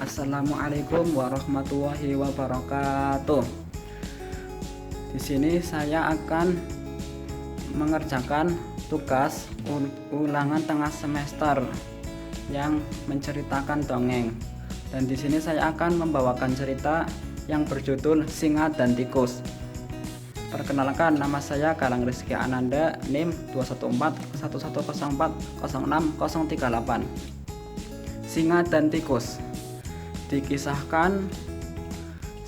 Assalamualaikum warahmatullahi wabarakatuh. Di sini saya akan mengerjakan tugas ulangan tengah semester yang menceritakan dongeng. Dan di sini saya akan membawakan cerita yang berjudul Singa dan Tikus. Perkenalkan, nama saya Galang Rizky Ananda, NIM 21411040638. Singa dan Tikus. Dikisahkan,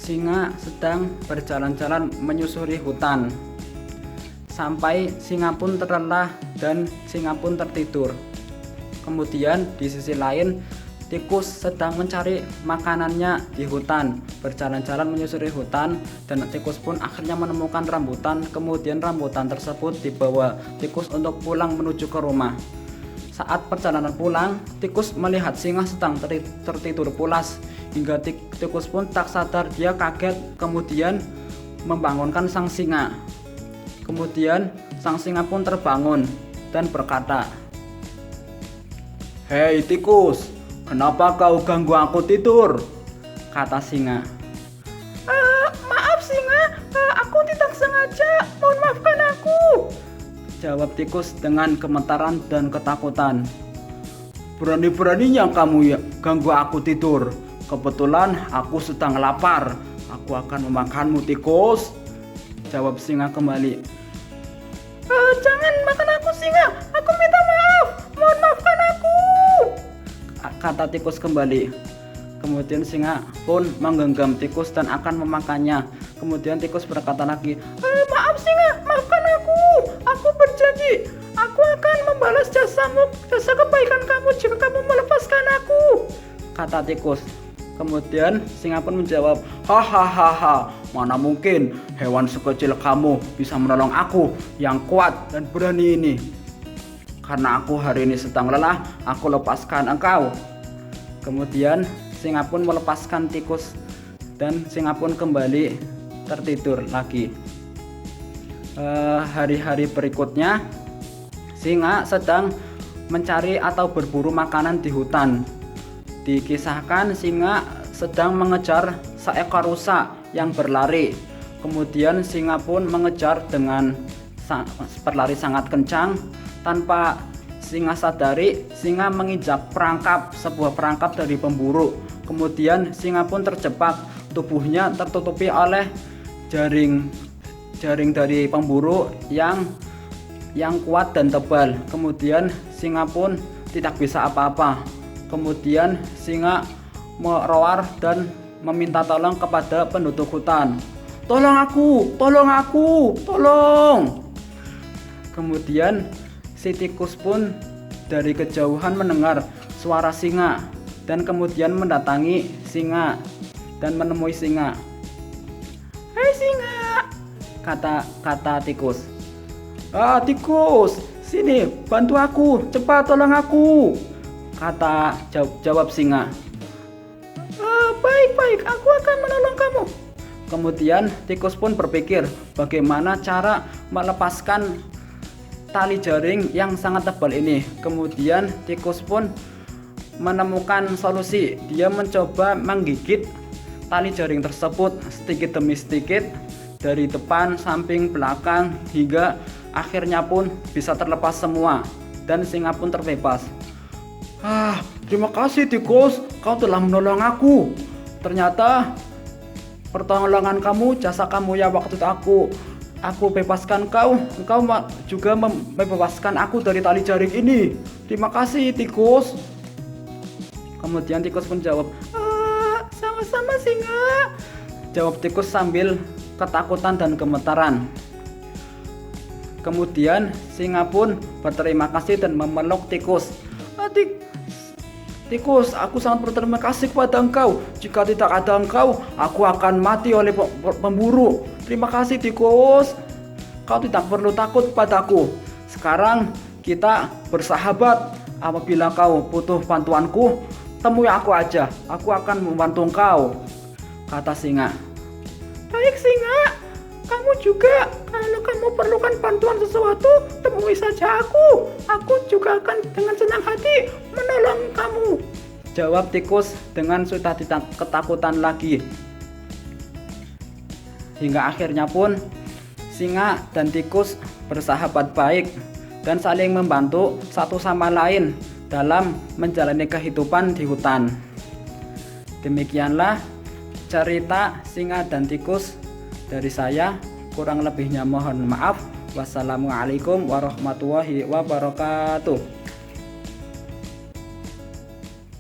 singa sedang berjalan-jalan menyusuri hutan. Sampai singa pun terlelah dan singa pun tertidur. Kemudian di sisi lain, tikus sedang mencari makanannya di hutan, berjalan-jalan menyusuri hutan, dan tikus pun akhirnya menemukan rambutan. Kemudian rambutan tersebut dibawa tikus untuk pulang menuju ke rumah. Saat perjalanan pulang, tikus melihat singa sedang tertidur pulas, hingga tikus pun tak sadar. Dia kaget, kemudian membangunkan sang singa. Kemudian sang singa pun terbangun dan berkata, "Hei tikus, kenapa kau ganggu aku tidur?" kata singa. Maaf singa, aku tidak sengaja, mohon maafkan aku, jawab tikus dengan gemetaran dan ketakutan. "Berani-beraninya kamu ganggu aku tidur. Kebetulan aku sedang lapar. Aku akan memakanmu tikus," jawab singa kembali. Jangan makan aku singa, aku minta maaf, mohon maafkan aku, kata tikus kembali. Kemudian singa pun menggenggam tikus dan akan memakannya. Kemudian tikus berkata lagi, maaf singa, maafkan aku berjanji, aku akan membalas jasa kebaikan kamu jika kamu melepaskan aku, kata tikus. Kemudian singa pun menjawab, "Hahaha, mana mungkin hewan sekecil kamu bisa menolong aku yang kuat dan berani ini. Karena aku hari ini sedang lelah, aku lepaskan engkau." Kemudian singa pun melepaskan tikus dan singa pun kembali tertidur lagi. Hari-hari berikutnya, singa sedang mencari atau berburu makanan di hutan. Dikisahkan singa sedang mengejar seekor rusa yang berlari. Kemudian singa pun mengejar dengan berlari sangat kencang. Tanpa singa sadari, singa menginjak sebuah perangkap dari pemburu. Kemudian singa pun terjebak, tubuhnya tertutupi oleh jaring dari pemburu yang kuat dan tebal. Kemudian singa pun tidak bisa apa-apa. Kemudian singa meroar dan meminta tolong kepada penduduk hutan. Tolong aku, tolong. Kemudian si tikus pun dari kejauhan mendengar suara singa dan kemudian mendatangi singa dan menemui singa. Hei singa, kata tikus. Tikus, sini bantu aku, cepat tolong aku, jawab singa. Baik, aku akan menolong kamu. Kemudian tikus pun berpikir bagaimana cara melepaskan tali jaring yang sangat tebal ini. Kemudian tikus pun menemukan solusi. Dia mencoba menggigit tali jaring tersebut sedikit demi sedikit dari depan, samping, belakang, hingga akhirnya pun bisa terlepas semua dan singa pun terbebas. Terima kasih tikus, kau telah menolong aku. Ternyata pertolongan kamu, jasa kamu ya waktu itu aku bebaskan engkau juga membebaskan aku dari tali jaring ini. Terima kasih tikus. Kemudian tikus pun jawab, sama-sama singa, jawab tikus sambil ketakutan dan gemetaran. Kemudian singa pun berterima kasih dan memeluk tikus. Tikus, aku sangat berterima kasih kepada engkau. Jika tidak ada engkau, aku akan mati oleh pemburu. Terima kasih tikus. Kau tidak perlu takut padaku. Sekarang kita bersahabat. Apabila kau butuh bantuanku, temui aku aja. Aku akan membantu engkau, kata singa. Baik singa, kamu juga kalau kamu perlukan bantuan sesuatu, temui saja aku. Aku juga akan dengan senang hati menolong kamu. Jawab tikus dengan sudah tidak ketakutan lagi. Hingga akhirnya pun singa dan tikus bersahabat baik dan saling membantu satu sama lain dalam menjalani kehidupan di hutan. Demikianlah cerita singa dan tikus dari saya. Kurang lebihnya mohon maaf. Wassalamualaikum warahmatullahi wabarakatuh.